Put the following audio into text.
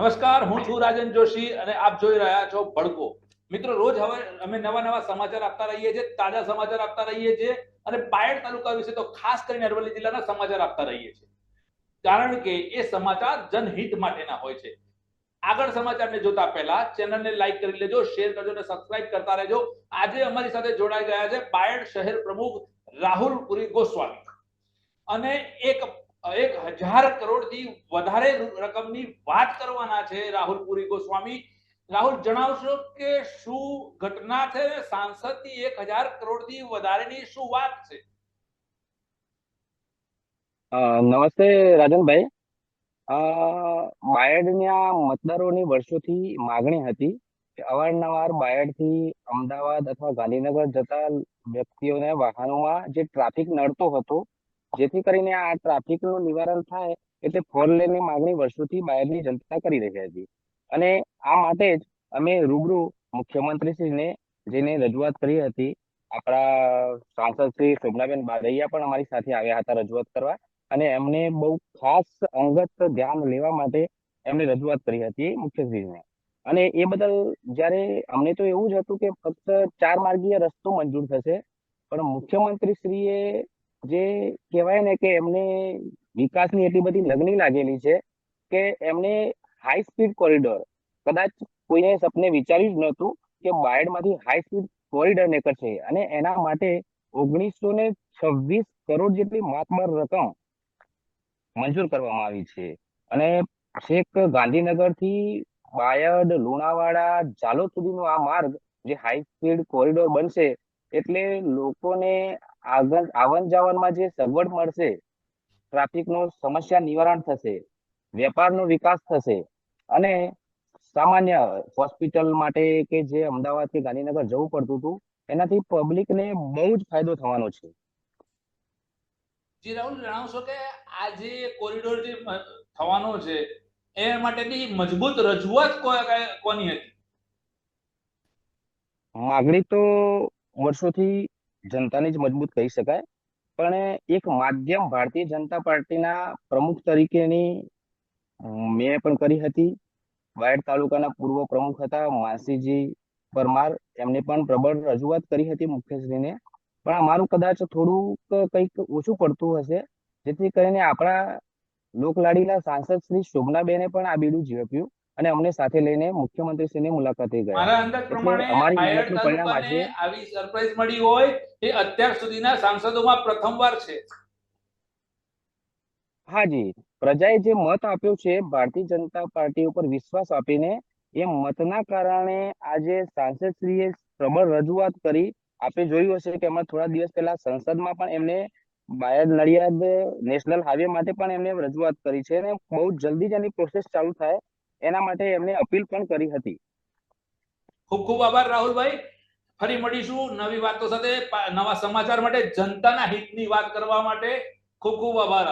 નમસ્કાર, હું છું રાજન જોશી અને આપ જોઈ રહ્યા છો ભડકો. મિત્રો, રોજ હવે અમે નવા સમાચાર આપતા રહીએ છીએ, તાજા સમાચાર આપતા રહીએ છીએ અને બાયડ તાલુકા વિશે તો ખાસ કરીને અરવલ્લી જિલ્લાના સમાચાર આપતા રહીએ છીએ, કારણ કે એ સમાચાર જનહિત માટેના હોય છે. આગળ સમાચારને જોતા પહેલા ચેનલને લાઈક કરી લેજો, શેર કરજો અને સબસ્ક્રાઇબ કરતા રહેજો. આજે અમારી સાથે જોડાઈ ગયા છે બાયડ શહેર પ્રમુખ રાહુલ પુરી ગોસ્વામી અને એક 1000 કરોડથી વધારે રકમની વાત કરવાના છે રાહુલ પુરી ગોસ્વામી. રાહુલ, જણાવશો કે શું ઘટના છે? સાંસદની 1000 કરોડથી વધારેની શું વાત છે? નમસ્તે રાજનભાઈ. બાયડના મતદારોની વર્ષોથી માગણી હતી કે અવારનવાર બાયડથી અમદાવાદ અથવા ગાંધીનગર જતા વ્યક્તિઓને વાહનોમાં જે ટ્રાફિક નડતો હતો, જેથી કરીને આ ટ્રાફિકનું નિવારણ થાય એટલે 4 લેનની માગણી વર્ષોથી બાયડની જનતા કરી રહી હતી. અને આ માટે જ અમે રૂબરૂ મુખ્યમંત્રીશ્રીને જઈને રજૂઆત કરી હતી. આપણા સાંસદ શ્રી શોભનાબેન બારૈયા પણ અમારી સાથે આવ્યા હતા રજૂઆત કરવા, અને એમને બહુ ખાસ અંગત ધ્યાન લેવા માટે એમને રજૂઆત કરી હતી મુખ્યમંત્રીને. અને એ બદલ જ્યારે અમને તો એવું જ હતું કે ફક્ત 4 માર્ગીય રસ્તો મંજૂર થશે, પણ મુખ્યમંત્રીશ્રીએ જે કહેવાય ને કે એમને વિકાસની એટલી બધી લગની લાગેલી છે કે એમને હાઈ સ્પીડ કોરિડોર, કદાચ કોઈને સપને વિચાર્યું જ નહોતું કે બાયડમાંથી હાઈ સ્પીડ કોરિડોર નીકળશે, અને એના માટે 1926 કરોડ જેટલી માતબર રકમ મંજૂર કરવામાં આવી છે. અને છેક ગાંધીનગર થી બાયડ, લુણાવાડા, ઝાલોદ સુધીનો આ માર્ગ જે હાઈ સ્પીડ કોરિડોર બનશે એટલે લોકોને આવન જાવનમાં જે સગવડ મળશે, ટ્રાફિકનો સમસ્યા નિવારણ થશે, વેપારનો વિકાસ થશે, અને સામાન્ય હોસ્પિટલ માટે કે જે અમદાવાદ કે ગાંધીનગર જવું પડતું હતું એનાથી પબ્લિકને બહુ જ ફાયદો થવાનો છે. જી રાહુલ, જણાવશો કે આ જે કોરિડોર જે થવાનો છે એ માટેની મજબૂત રજૂઆત કોની હતી? માગણી તો વર્ષોથી જનતાની જ મજબૂત કહી શકાય, પણ એક માધ્યમ ભારતીય જનતા પાર્ટીના પ્રમુખ તરીકેની મેં પણ કરી હતી. બાયડ તાલુકાના પૂર્વ પ્રમુખ હતા માનસીજી પરમાર, એમને પણ પ્રબળ રજૂઆત કરી હતી મુખ્યશ્રીને. પણ અમારું કદાચ થોડુંક કંઈક ઓછું પડતું હશે, જેથી કરીને આપણા લોકલાડીલા સાંસદ શ્રી શોભનાબેને પણ આ બીડું ઝડપ્યું અને અમને સાથે લઈને મુખ્યમંત્રીશ્રીની મુલાકાતે ગયા. મારા અંદાજ એટલે પ્રમાણે અમારી બાયડ મહેનતનું પરિણામ તાલુકાને આજે આવી સરપ્રાઈઝ મળી હોય એ અત્યાર સુધીના સાંસદોમાં પ્રથમવાર છે. હાજી, પ્રજાએ જે મત આપ્યો છે ભારતીય જનતા પાર્ટી ઉપર વિશ્વાસ આપીને, એ મતના કારણે આજે સાંસદશ્રીએ પ્રબળ રજૂઆત કરી. આપણે જોયું હશે કે હમણાં થોડા દિવસ પહેલા સંસદમાં પણ એમને બાયડ નડિયાદ નેશનલ હાઈવે માટે પણ એમને રજૂઆત કરી છે, અને બહુ જલ્દી જ એની પ્રોસેસ ચાલુ થાય એના માટે એમને અપીલ પણ કરી હતી. ખૂબ ખૂબ આભાર રાહુલભાઈ. ફરી મળીશું નવી વાતો સાથે, નવા સમાચાર માટે, જનતાના હિતની વાત કરવા માટે. ખૂબ ખૂબ આભાર.